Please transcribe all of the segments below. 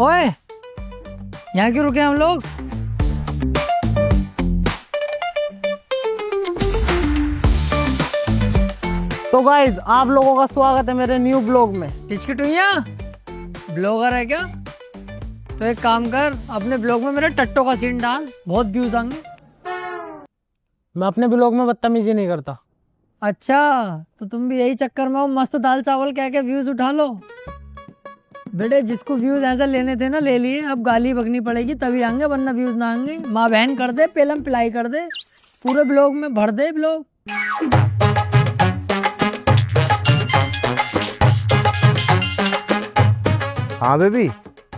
ओए, यहाँ क्यों रुके हम लोग? तो गाइज आप लोगों का स्वागत है मेरे न्यू ब्लॉग में। टिचकिटुइया ब्लॉगर है क्या? तो एक काम कर, अपने ब्लॉग में मेरे टट्टो का सीन डाल, बहुत व्यूज आएंगे। मैं अपने ब्लॉग में बदतमीजी नहीं करता। अच्छा, तो तुम भी यही चक्कर में हो, मस्त दाल चावल कह के व्यूज उठा लो। बेटे जिसको व्यूज ऐसे लेने थे ना ले लिए, अब गाली बकनी पड़ेगी तभी आएंगे, वरना व्यूज ना आएंगे। माँ बहन कर दे, पेलम पिलाई कर दे, पूरे ब्लॉग में भर दे ब्लॉग। हाँ बेबी,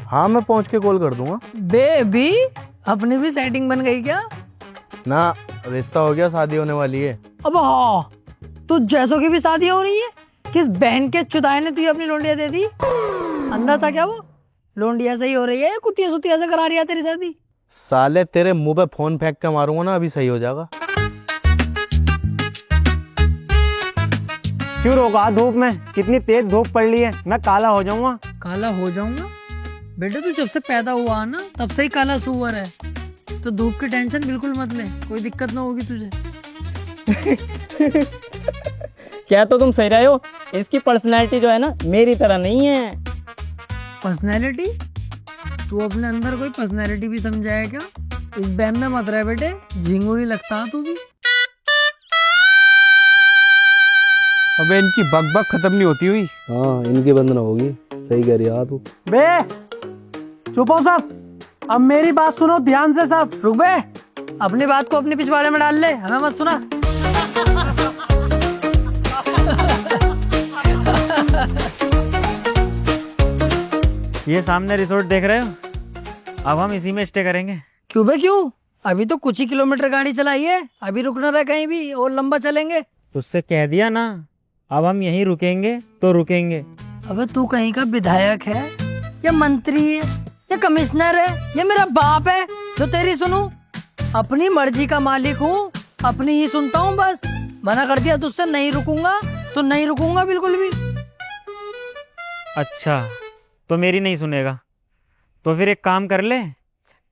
हाँ मैं पहुंच के कॉल कर दूंगा। बेबी अपनी भी सेटिंग बन गई क्या? ना, रिश्ता हो गया, शादी होने वाली है। अब हाँ, तो जैसों की भी शादी हो रही है। किस बहन के चुदाए ने तुझे अपनी लोंडिया दे दी? अंदर था क्या वो? लोंडिया से ही हो रही है, कुतिया सुतिया से करा रही है तेरी शादी? साले तेरे मुंह पे फोन फेंक के मारूंगा ना, अभी सही हो जाएगा। क्यों रोका धूप में? कितनी तेज धूप पड़ रही है, मैं काला हो जाऊंगा। काला हो जाऊंगा? बेटे तू जब से पैदा हुआ ना तब से ही काला सुअर है, तो धूप की टेंशन बिल्कुल मत ले, कोई दिक्कत ना होगी तुझे। क्या तो तुम सही रहे हो, इसकी पर्सनैलिटी जो है ना मेरी तरह नहीं है। पर्सनैलिटी? तू अपने अंदर कोई पर्सनैलिटी भी समझाया क्या? इस बैम में मत रहे बेटे, झिंगुरी लगता है तू भी। अबे इनकी बकबक खत्म नहीं होती हुई। हाँ, इनकी बंद ना होगी। सही कह रही है तू। बे चुप हो सब, अब मेरी बात सुनो ध्यान से सब। रुक बे, अपनी बात को अपने पिछवाड़े में डाल ले, हमें मत सुना। ये सामने रिसोर्ट देख रहे हो, अब हम इसी में स्टे करेंगे। क्यों बे क्यों? अभी तो कुछ ही किलोमीटर गाड़ी चलाई है, अभी रुकना रहा कहीं भी, और लंबा चलेंगे। तुझसे कह दिया ना, अब हम यहीं रुकेंगे तो रुकेंगे। अबे तू कहीं का विधायक है या मंत्री है या कमिश्नर है या मेरा बाप है जो तेरी सुनूं? अपनी मर्जी का मालिक हूँ, अपनी ही सुनता हूँ बस। मना कर दिया तुझसे, नहीं रुकूंगा तो नहीं रुकूंगा बिल्कुल भी। अच्छा, तो मेरी नहीं सुनेगा तो फिर एक काम कर ले,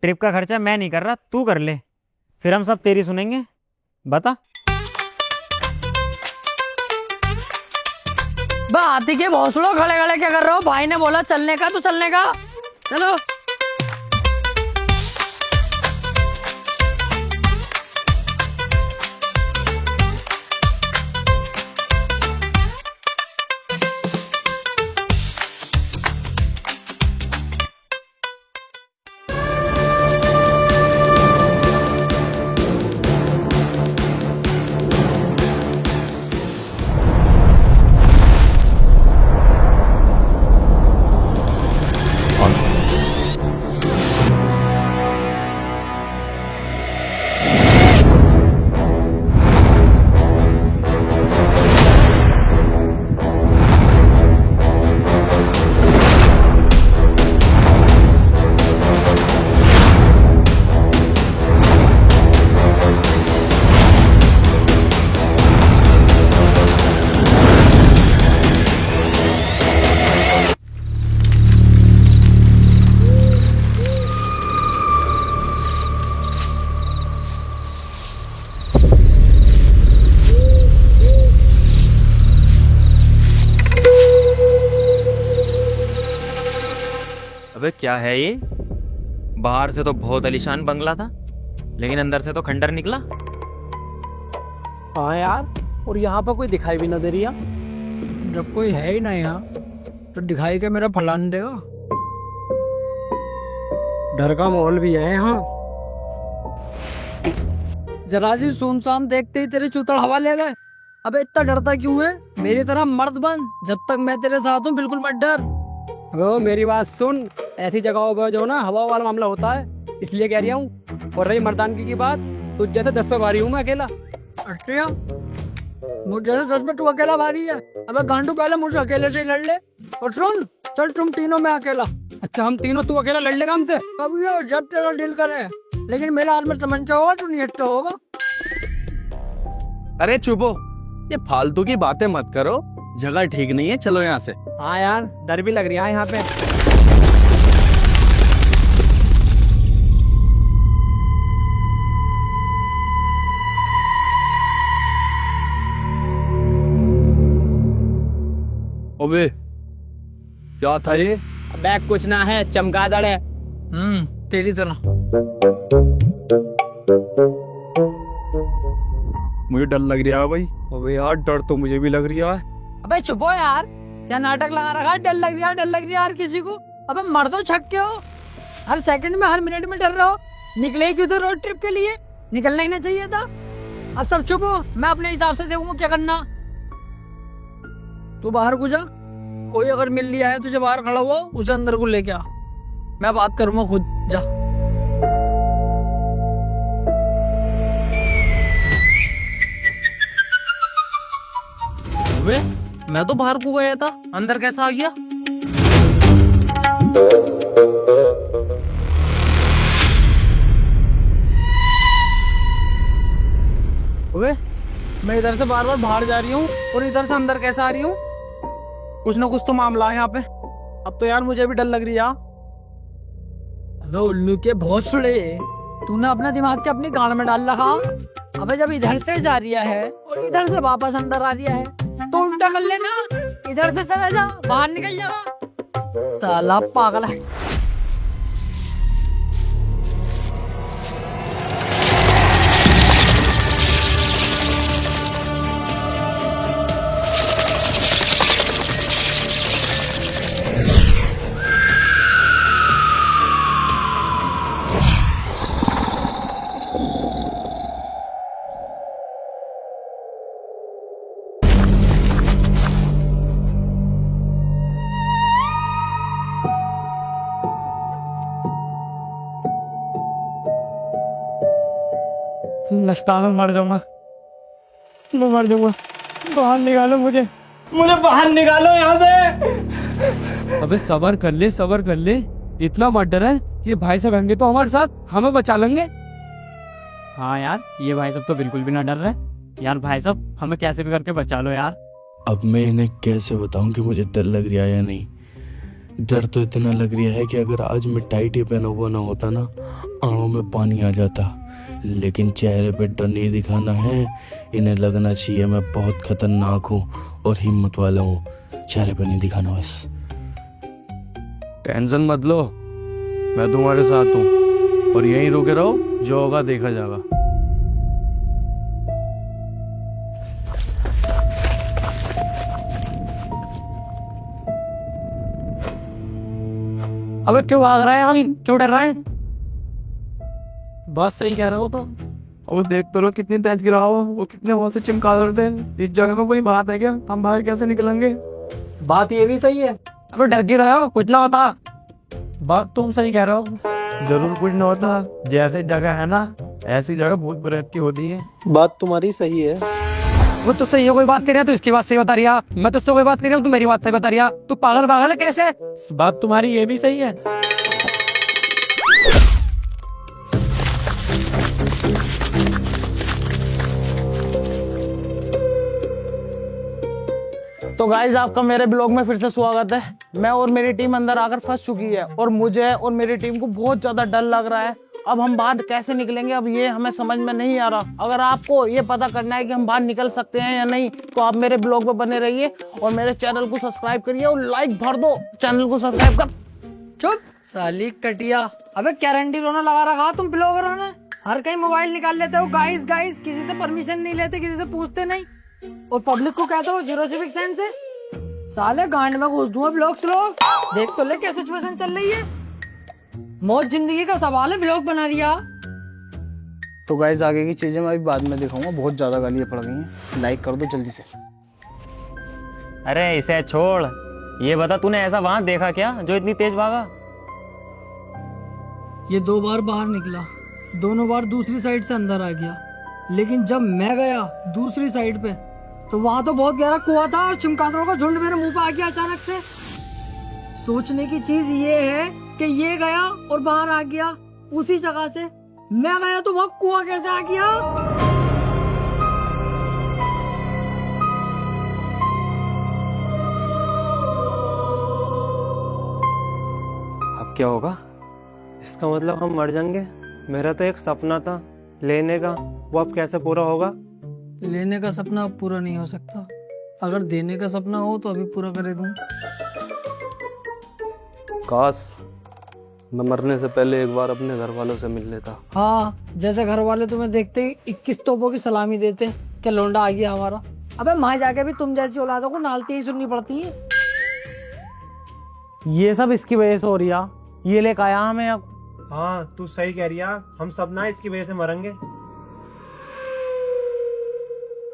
ट्रिप का खर्चा मैं नहीं कर रहा, तू कर ले, फिर हम सब तेरी सुनेंगे। बता। हाथी के भौसलों खड़े खड़े क्या कर रहे हो? भाई ने बोला चलने का तो चलने का, चलो। अबे क्या है ये? बाहर से तो बहुत आलीशान बंगला था, लेकिन अंदर से तो खंडर निकला। हाँ यार, और यहाँ पर कोई दिखाई भी ना दे रही है। जब कोई है ही ना यहाँ तो दिखाई के मेरा फलान देगा। डर का माहौल भी है यहाँ। जरा सी सुनसान देखते ही तेरे चूतड़ हवा ले गए। अबे इतना डरता क्यों है? मेरी तरह मर्द बन, जब तक मैं तेरे साथ हूँ बिल्कुल मत डर। वो मेरी बात सुन, ऐसी जगहों पर जो ना हवा वाला मामला होता है, इसलिए कह रहा हूँ। और रही मर्दानगी की बात, तुझ जैसे 10 पे भारी हूँ मैं अकेला। अच्छा, मुझे 10 में तू अकेला भारी है? अबे गांडू, पहले मुझे अकेले से ही लड़ ले। और सुन, चल तुम तीनों में अकेला। अच्छा हम तीनों, तू अकेला लड़ लेगा हमसे? कभी हो जब तेरा दिल करे, लेकिन मेरे हाथ में तमंचा होगा तो नहीं तो होगा। अरे चुप हो, ये फालतू की बातें मत करो, जगह ठीक नहीं है, चलो यहाँ से। हाँ यार, डर भी लग रही है यहाँ पे। अबे क्या था ये? बैग कुछ ना है, चमगादड़ है। तेरी तरह। मुझे डर लग रहा है भाई। अबे यार डर तो मुझे भी लग रहा है। अबे चुप हो यार, क्या नाटक लगा रखा है? डर लग रहा है, डर लग रहा है यार किसी को। अबे मर दो छक्के हो, हर सेकंड में हर मिनट में डर रहे हो। निकले क्यों तो रोड ट्रिप के लिए? निकलना ही नहीं चाहिए था। अब सब चुप हो, मैं अपने हिसाब से देखूंगा क्या करना। तू बाहर को जा, कोई अगर मिल लिया है तुझे बाहर खड़ा हुआ उसे अंदर को लेके आ, मैं बात करूंगा खुद। जा। अबे मैं तो बाहर को गया था, अंदर कैसा आ गया? अबे मैं इधर से बार बार बाहर जा रही हूँ और इधर से अंदर कैसे आ रही हूँ? कुछ ना कुछ तो मामला है यहाँ पे। अब तो यार मुझे भी डर लग रही है। अबे उल्लू के भोसड़े, तूने अपना दिमाग के अपनी गाड़ में डाल रखा। अबे जब इधर से जा रही है और इधर से वापस अंदर आ रही है तो उल्टा कर लेना, इधर से चला जा, बाहर निकल जा। साला पागल है। लगता है मैं मर जाऊंगा, मैं मर जाऊंगा। बाहर निकालो मुझे बाहर निकालो यहाँ से। अबे सबर कर ले, सबर कर ले। इतना मत डर है, ये भाई साहब होंगे तो हमारे साथ, हमें बचा लेंगे। हाँ यार, ये भाई साहब तो बिल्कुल भी ना डर रहे। यार भाई साहब हमें कैसे भी करके बचा लो यार। अब मैं इन्हें कैसे बताऊं कि मुझे डर लग रहा है या नहीं? डर तो इतना लग रहा है कि अगर आज मैं टाइट ही पहना हुआ ना होता ना, आंखों में पानी आ जाता। लेकिन चेहरे पे डर नहीं दिखाना है, इन्हें लगना चाहिए मैं बहुत खतरनाक हूँ और हिम्मत वाला हूँ। चेहरे पे नहीं दिखाना बस। टेंशन मत लो, मैं तुम्हारे साथ हूँ और यहीं रुके रहो, जो होगा देखा जाएगा। अबे क्यों भाग रहा है यार, क्यों डर रहा है? बस सही कह रहा हो तो। और देख तो लो कितनी तेज गिरा हो, वो कितने बहुत से चमका रहे थे। इस जगह में कोई बात है क्या? हम बाहर कैसे निकलेंगे? बात ये भी सही है। अबे डर क्यों रहे हो? कुछ ना होता। बात तुम सही कह रहे हो, जरूर कुछ न होता। जैसे जगह है ना, ऐसी जगह भूत प्रेत की होती है। बात तुम्हारी सही है। वो तो सही है, कोई बात नहीं रहा, तो इसकी बात सही बता रही है। मैं तुझसे कोई बात नहीं रहा, तू मेरी बात सही बता रही है। तू पागल पागल है कैसे? बात तुम्हारी ये भी सही है। तो गाइज आपका मेरे ब्लॉग में फिर से स्वागत है। मैं और मेरी टीम अंदर आकर फंस चुकी है और मुझे और मेरी टीम को बहुत ज्यादा डर लग रहा है। अब हम बाहर कैसे निकलेंगे, अब ये हमें समझ में नहीं आ रहा। अगर आपको ये पता करना है कि हम बाहर निकल सकते हैं या नहीं, तो आप मेरे ब्लॉग में बने रहिए और मेरे चैनल को सब्सक्राइब करिए और लाइक भर दो। चैनल को सब्सक्राइब कर। चुप साली कटिया। अबे गारंटी रोना लगा रखा तुम ब्लॉगरों ने। हर कहीं मोबाइल निकाल लेते हो, गाइस गाइस, किसी से परमिशन नहीं लेते, किसी से पूछते नहीं, और पब्लिक को कहते हो जीरो सिविक सेंस है। साले गांड में घुस दूंगा ब्लॉग्स लोग। देख तो ले क्या सिचुएशन चल रही है। मौत जिंदगी का सवाल है, ब्लॉग बना रिया। तो गाइज आगे की चीजें मैं अभी बाद में दिखाऊंगा, बहुत ज्यादा गालियां पड़ गई हैं। लाइक कर दो जल्दी से। अरे इसे छोड़, ये बता तूने ऐसा वहां देखा क्या जो इतनी तेज भागा? ये 2 बार बाहर निकला, दोनों बार दूसरी साइड से अंदर आ गया। लेकिन जब मैं गया दूसरी साइड पे, तो वहां तो बहुत गहरा कुआं था और चमगादड़ों का झुंड मेरे मुंह पे आ गया अचानक से। सोचने की चीज ये है कि ये गया और बाहर आ गया उसी जगह से। मैं गया तो वहां कुआं कैसे आ गया? अब क्या होगा? इसका मतलब हम मर जाएंगे। मेरा तो एक सपना था लेने का, वो अब कैसे पूरा होगा? लेने का सपना अब पूरा नहीं हो सकता। अगर देने का सपना हो तो अभी पूरा करे दूं। काश मैं मरने से पहले एक बार अपने घर वालों से मिल लेता। हाँ, जैसे घर वाले तुम्हें देखते ही 21 तोपों की सलामी देते कि लौंडा आ गया हमारा। अबे वहां जाके भी तुम जैसी औलादों को नालती ही सुननी पड़ती है। ये सब इसकी वजह से हो रही है, ये लेकर आया हमें अब। हाँ तू सही कह रही है, हम सब ना इसकी वजह से मरेंगे।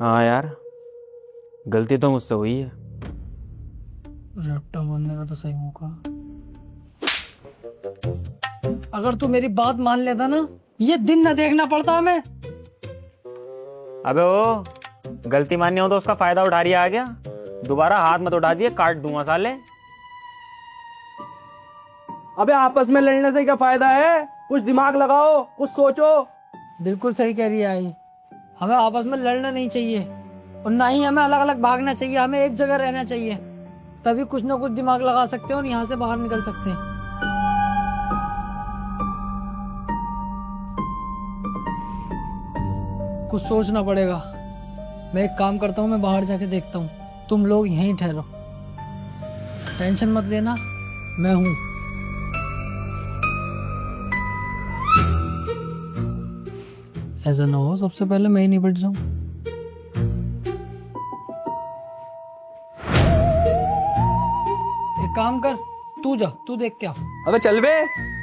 हाँ यार, गलती तो मुझसे हुई है। रट्टा मारने का तो सही मौका। अगर तू मेरी बात मान लेता ना, ये दिन न देखना पड़ता हमें। अबे ओ, गलती माननी हो तो उसका फायदा उठा रही आ गया। दोबारा हाथ मत उठा दिए, काट दूंगा साले। अबे आपस में लड़ने से क्या फायदा है? कुछ दिमाग लगाओ, कुछ सोचो। बिल्कुल सही कह रही है आई। हमें आपस में लड़ना नहीं चाहिए और ना ही हमें अलग अलग भागना चाहिए। हमें एक जगह रहना चाहिए, तभी कुछ ना कुछ दिमाग लगा सकते हैं और यहाँ से बाहर निकल सकते हैं। कुछ सोचना पड़ेगा। मैं एक काम करता हूँ, मैं बाहर जाके देखता हूँ। तुम लोग यहीं ठहरो, टेंशन मत लेना, मैं हूँ। ऐसा ना हो सबसे पहले मैं ही निपट जाऊं। एक काम कर, तू जा, तू देख के आ। अबे चल बे,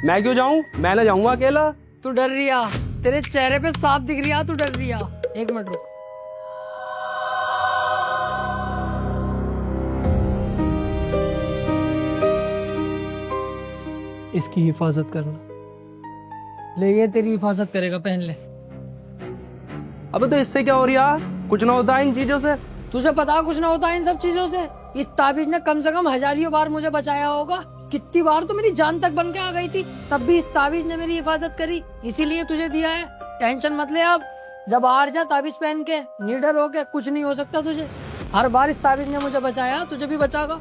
मैं क्यों जाऊं? मैं ना जाऊंगा अकेला। तू डर रही आ, तेरे चेहरे पे साफ दिख रही आ, तू डर रही आ। एक मिनट रुक। इसकी हिफाजत करना। ले, ये तेरी हिफाजत करेगा, पहन ले। अबे तो इससे क्या हो रहा? कुछ ना होता इन चीजों से। तुझे पता कुछ ना होता इन सब चीजों से? इस ताबीज ने कम से कम हजारियों बार मुझे बचाया होगा। कितनी बार तो मेरी जान तक बन के आ गई थी, तब भी इस ताबीज ने मेरी हिफाजत करी, इसीलिए तुझे दिया है। टेंशन मत ले अब, जब हार जा ताबीज पहन के, निडर हो के, कुछ नहीं हो सकता तुझे। हर बार इस ताबीज ने मुझे बचाया, तुझे भी बचागा।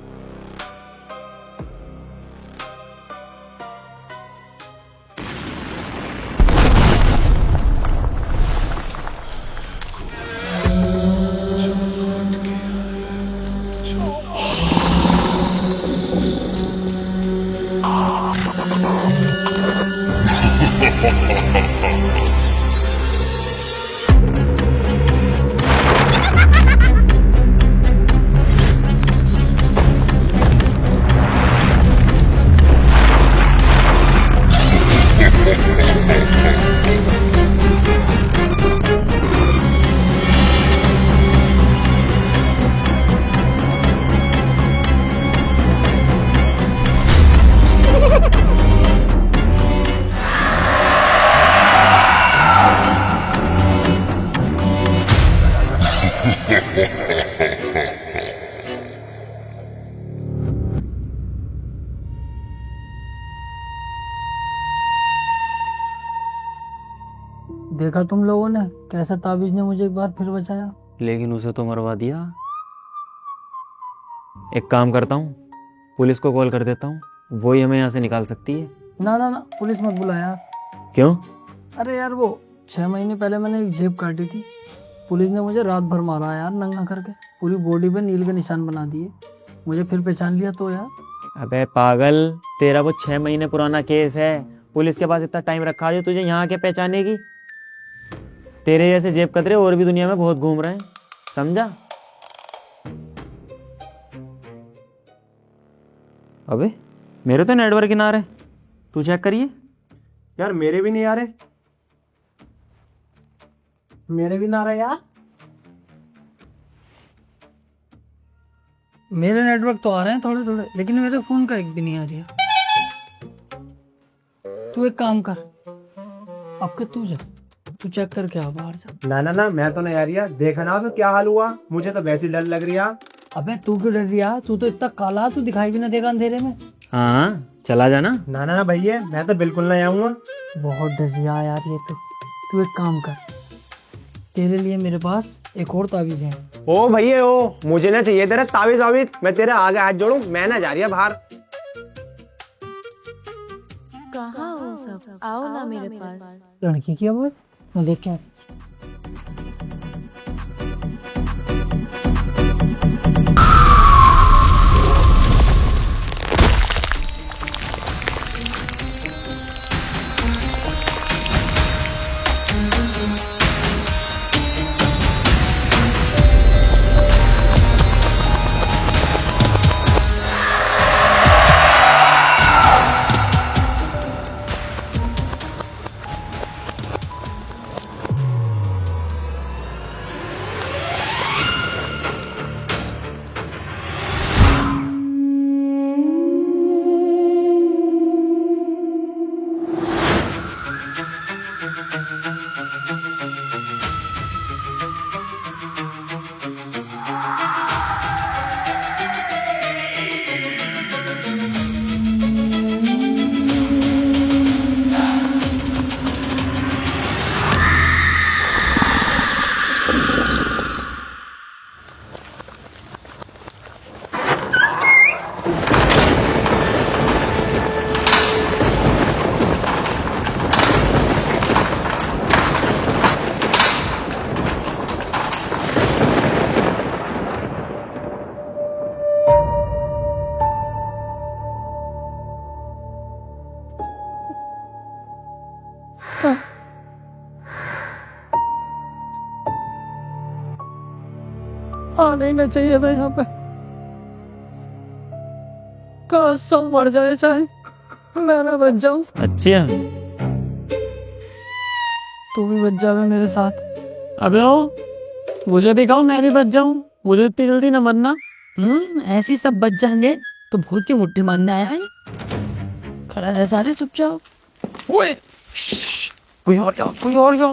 देखा तुम लोगों ने कैसा ताबीज ने मुझे एक बार फिर बचाया। लेकिन उसे तो मरवा दिया। एक काम करता हूँ, पुलिस को कॉल कर देता हूँ, वो ही हमें यहाँ से निकाल सकती है। ना ना ना, पुलिस मत बुलाया। क्यों? अरे यार, वो 6 महीने पहले मैंने एक जेब काटी थी, पुलिस ने मुझे रात भर मारा यार, नंगा करके पूरी बॉडी पे नील के निशान बना दिए। मुझे फिर पहचान लिया तो यार। अबे पागल, तेरा वो 6 महीने पुराना केस है। पुलिस के पास इतना टाइम रखा है तुझे यहाँ के पहचानेगी? तेरे जैसे जेब कतरे और भी दुनिया में बहुत घूम रहे हैं, समझा? अबे मेरे तो नेटवर्क ही ना आ रहे, तू चेक करिए। यार मेरे भी नहीं आ रहे। मेरे भी ना आ रहे यार। मेरे नेटवर्क तो आ रहे हैं थोड़े थोड़े, लेकिन मेरे फोन का एक भी नहीं आ रहा। तू एक काम कर, अब के तू जा, तू चेक करके आ बाहर जा। ना ना ना, मैं तो नहीं आ रही है। देखा ना तो क्या हाल हुआ, मुझे तो वैसे ही डर लग रही है। अबे तू क्यों डर रहा? तू तो इतना काला, तू दिखाई भी ना देगा अंधेरे में। हाँ चला जाना। ना ना ना भैया, मैं तो बिल्कुल नहीं आऊंगा। बहुत डर रहा यार ये तो। तू एक काम कर, तेरे लिए मेरे पास एक और ताबीज है। ओ भैया ओ, मुझे ना चाहिए तेरा ताबीज वाबीज। मैं तेरे आगे हाथ जोड़ूं, मैं ना जा रही है बाहर। कहाँ हो सब, आओ ना मेरे पास। लड़की की आवाज मैं देख के नहीं चाहिए था यहाँ पे। काश सब मर जाए, चाहे मैं ना बच जाऊं। अच्छा तू भी बच जावे मेरे साथ। अबे ओ, मुझे भी कहो मैं भी बच जाऊं। मुझे इतनी जल्दी न मरना। ऐसे ही सब बच जाएंगे तो भूत की मुट्ठी मारने आया है। खड़ा है सारे चुपचाप। ओए कोई और क्या, कोई और क्या।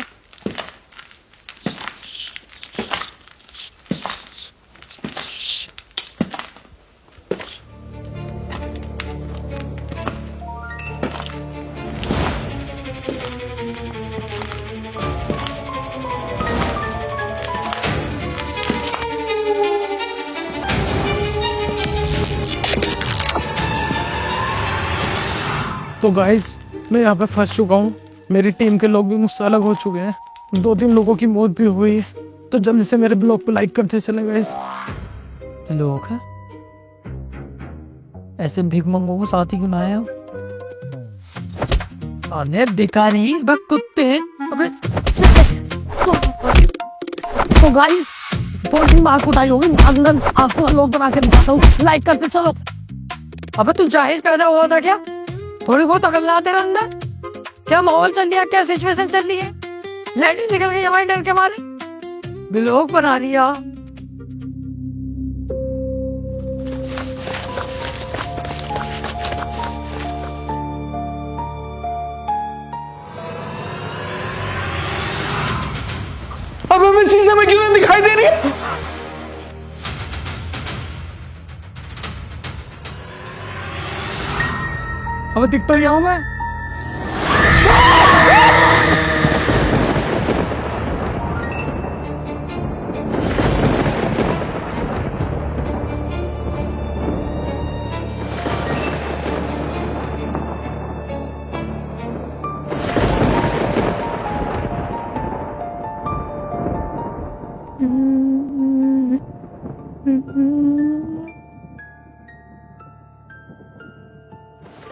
तो गाइस मैं यहाँ पे फंस चुका हूँ। मेरी टीम के लोग भी मुझसे अलग हो चुके हैं। 2-3 लोगों की मौत भी हुई है। तो जल्दी से मेरे ब्लॉग पे लाइक करते चले गाइस। लोग हैं ऐसे भीख मंगों को साथ ही क्यों लाया हो? साले भिखारी बक कुत्ते। अबे तो गाइस बहुत ही मार कुटाई होगी। अंदर आपको लोग बना के दिखाता हूँ। लाइक करते चलो। अबे तू जाहिल पैदा हुआ था क्या? थोड़ी बहुत अकल ना तेरे अंदर? क्या माहौल चल रहा है, क्या सिचुएशन चल रही है? लैट्रिन निकल गई हमारे डर के मारे। ब्लॉग बना लिया। अब हमें शीशे में क्यों नहीं दिखाई दे रही है? अब दिख तो जाऊं मैं।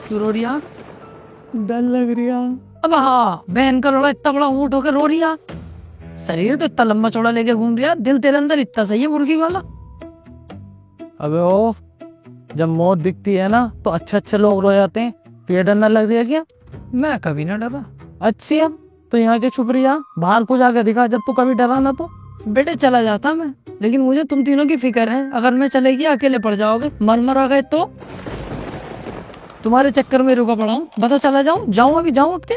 क्यों रो रही है? डर लग रही है। अब हाँ, बहन का लोड़ा इतना बड़ा ऊँट होकर रो रही है। शरीर तो इतना लंबा चौड़ा लेके घूम रही है, दिल तेरे अंदर इतना सही है मुर्गी वाला। अबे ओ, जब मौत दिखती है ना तो अच्छे लोग रो जाते हैं। तुझे डर न लग रही है क्या? मैं कभी ना डरा। अच्छी है तो यहाँ के छुप रही है? बाहर को जाकर दिखा जब तू कभी डरा ना तो। बेटे चला जाता मैं, लेकिन मुझे तुम तीनों की फिक्र है। अगर मैं चलेगी अकेले पड़ जाओगे, मर आ गए तो तुम्हारे चक्कर में रुका पड़ा हूँ। बता चला जाऊं? जाऊं अभी जाऊं उठ के?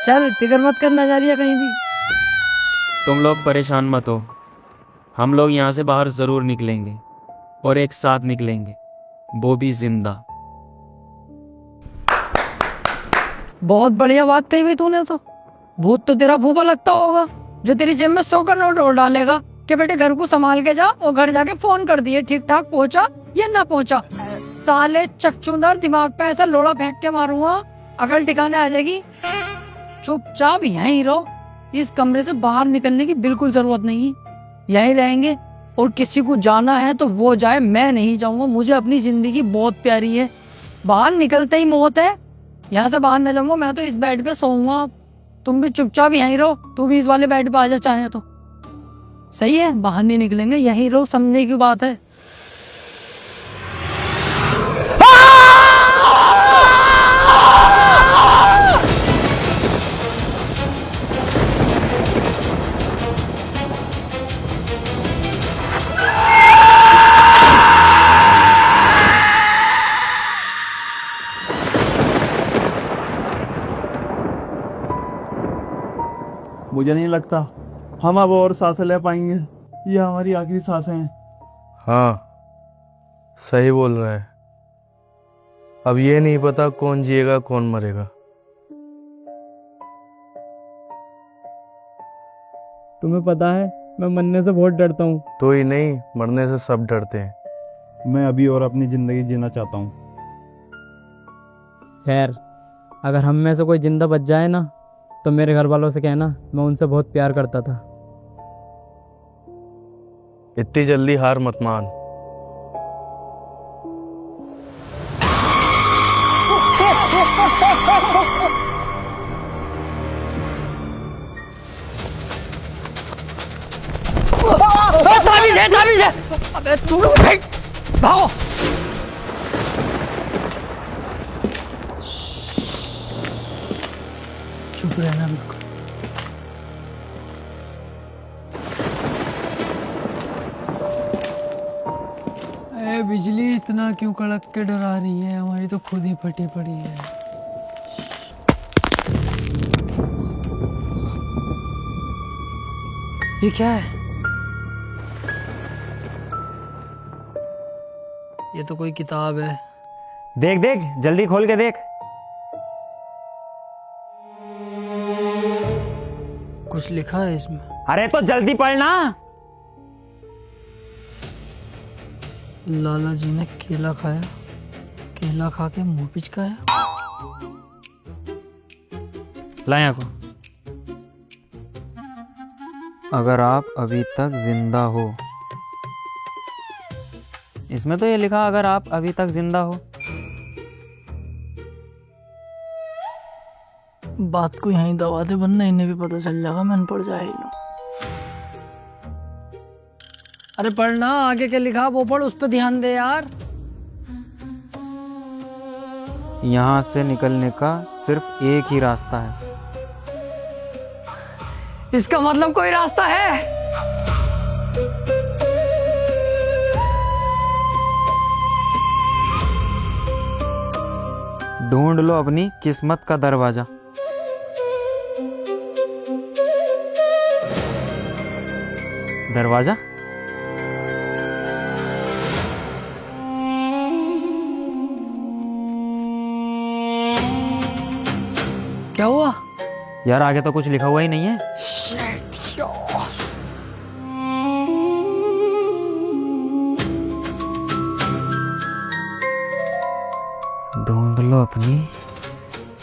चल फिक्र मत करना जा रही है कहीं भी। तुम लोग परेशान मत हो, हम लोग यहाँ से बाहर जरूर निकलेंगे और एक साथ निकलेंगे, वो भी जिंदा। बहुत बढ़िया बात कही भाई तूने तो। भूत तो तेरा फूफा लगता होगा जो तेरी जेब में 100 का नोट और डालेगा कि बेटे घर को संभाल के जा, और घर जाके फोन कर दिए ठीक ठाक पहुंचा या ना पहुंचा। साले चकचुंदर दिमाग पे ऐसा लोड़ा फेंक के मारूंगा, अकल ठिकाने आ जाएगी। चुपचाप यहीं रहो, इस कमरे से बाहर निकलने की बिल्कुल जरूरत नहीं है। यहीं रहेंगे और किसी को जाना है तो वो जाए, मैं नहीं जाऊंगा। मुझे अपनी जिंदगी बहुत प्यारी है। बाहर निकलते ही मौत है। यहाँ से बाहर न जाऊंगा मैं तो इस बेड पे सोऊंगा। तुम भी चुपचाप यहीं रहो, तू भी इस वाले बेड पे आ जा चाहे तो। सही है, बाहर नहीं निकलेंगे, यहीं रहो, समझने की बात है। मुझे नहीं लगता हम अब और सांसें ले पाएंगे। ये हमारी आखिरी सांसें हैं। हाँ सही बोल रहा है। अब ये नहीं पता कौन जिएगा कौन मरेगा। तुम्हें पता है मैं मरने से बहुत डरता हूँ। तो ही नहीं, मरने से सब डरते हैं। मैं अभी और अपनी जिंदगी जीना चाहता हूँ। खैर, अगर हम में से कोई जिंदा बच जाए ना तो मेरे घर वालों से कहना मैं उनसे बहुत प्यार करता था। इतनी जल्दी हार मत मान। ताबीज है, ताबीज है। अबे तू लोग भागो। चुप रहना बिल्कुल। ए बिजली इतना क्यों कड़क के डरा रही है? हमारी तो खुद ही फटी पड़ी है। ये क्या है? ये तो कोई किताब है। देख देख, जल्दी खोल के देख। कुछ लिखा है इसमें। अरे तो जल्दी पढ़ना। लाला जी ने केला खाया, केला खा के मुंह पिचकाया। ला यहाँ को। अगर आप अभी तक जिंदा हो, इसमें तो ये लिखा अगर आप अभी तक जिंदा हो। बात को यहीं दबा दे, वरना इन्हें भी पता चल जाएगा मैं अनपढ़ जाहिल हूँ। अरे पढ़ना, आगे क्या लिखा वो पढ़, उस पर ध्यान दे यार। यहाँ से निकलने का सिर्फ एक ही रास्ता है। इसका मतलब कोई रास्ता है? ढूंढ लो अपनी किस्मत का दरवाजा। दरवाजा? क्या हुआ यार, आगे तो कुछ लिखा हुआ ही नहीं है। ढूंढ लो अपनी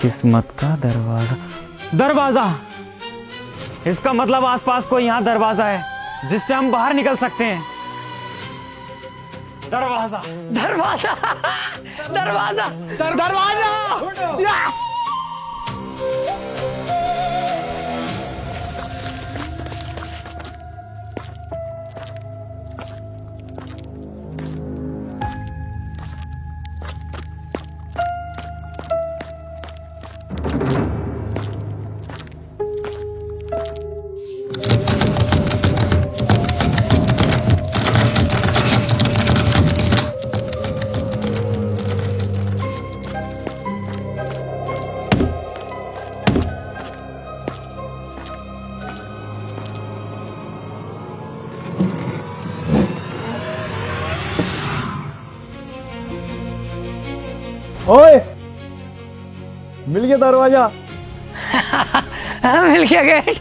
किस्मत का दरवाजा। दरवाजा, इसका मतलब आसपास कोई यहाँ दरवाजा है जिससे हम बाहर निकल सकते हैं। दरवाजा, दरवाजा, दरवाजा, दरवाजा। यस। ओए, मिल गया दरवाजा। मिल गया गेट।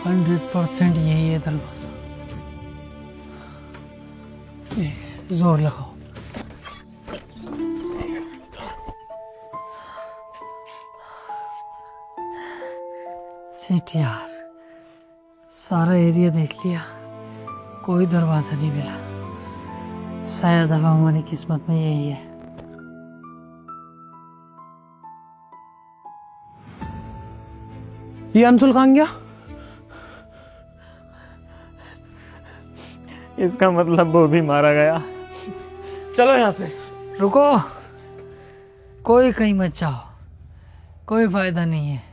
%100% यही है दरवाजा। जोर लगाओ। इट यार, सारा एरिया देख लिया, कोई दरवाजा नहीं मिला। शायद अब हमारी किस्मत में यही है। ये अंशुल कहाँ गया? इसका मतलब वो भी मारा गया। चलो यहाँ से। रुको, कोई कहीं मत जाओ, कोई फायदा नहीं है।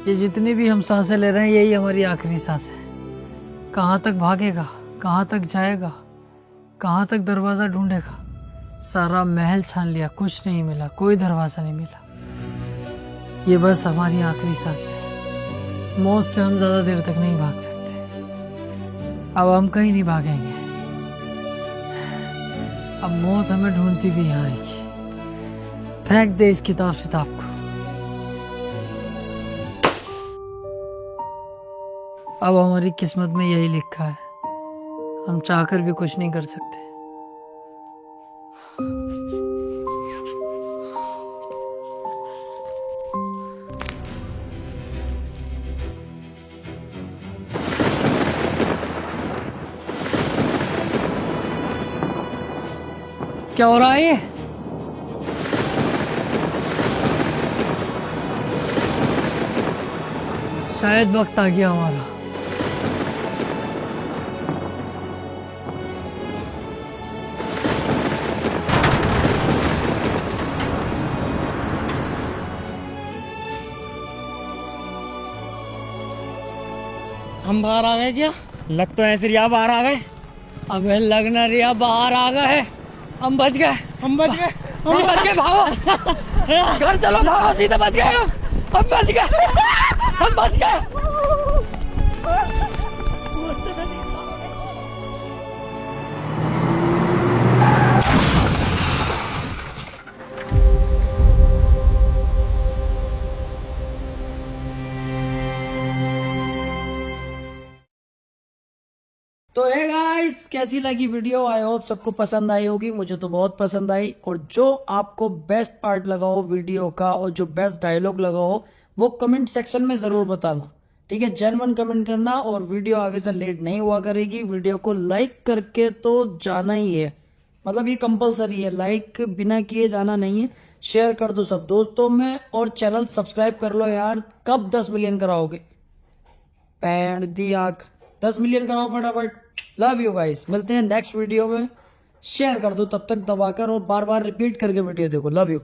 ये जितनी भी हम सांसें ले रहे हैं यही हमारी आखिरी सांस है। कहाँ तक भागेगा, कहाँ तक जाएगा, कहाँ तक दरवाज़ा ढूंढेगा। सारा महल छान लिया, कुछ नहीं मिला, कोई दरवाज़ा नहीं मिला। ये बस हमारी आखिरी सांस है। मौत से हम ज़्यादा देर तक नहीं भाग सकते। अब हम कहीं नहीं भागेंगे। अब मौत हमें ढूंढती भी यहाँ आएगी। फेंक दे इस किताब सिताब को। अब हमारी किस्मत में यही लिखा है, हम चाहकर भी कुछ नहीं कर सकते। क्या हो रहा है ये? शायद वक्त आ गया हमारा। हम बाहर आ गए क्या? लग तो ऐसे रिया बाहर आ गए। अबे लगना रिया बाहर आ गए। हम बच गए, हम बच गए। हम बच गए। भागो घर चलो, भागो सीधे, बच गए हम बच गए, हम बच गए। तो है गाइस, कैसी लगी वीडियो? आई होप सबको पसंद आई होगी। मुझे तो बहुत पसंद आई। और जो आपको बेस्ट पार्ट लगा हो वीडियो का और जो बेस्ट डायलॉग लगा हो वो कमेंट सेक्शन में जरूर बताना, ठीक है? जेन्युइन कमेंट करना। और वीडियो आगे से लेट नहीं हुआ करेगी। वीडियो को लाइक करके तो जाना ही है, मतलब ये कंपलसरी है, लाइक बिना किए जाना नहीं है। शेयर कर दो सब दोस्तों में और चैनल सब्सक्राइब कर लो यार। कब 10 मिलियन कराओगे? पैंट दी आंख, 10 मिलियन कराओ फटाफट। लव यू गाइस, मिलते हैं नेक्स्ट वीडियो में। शेयर कर दो तब तक दबाकर और बार बार रिपीट करके वीडियो देखो। Love you.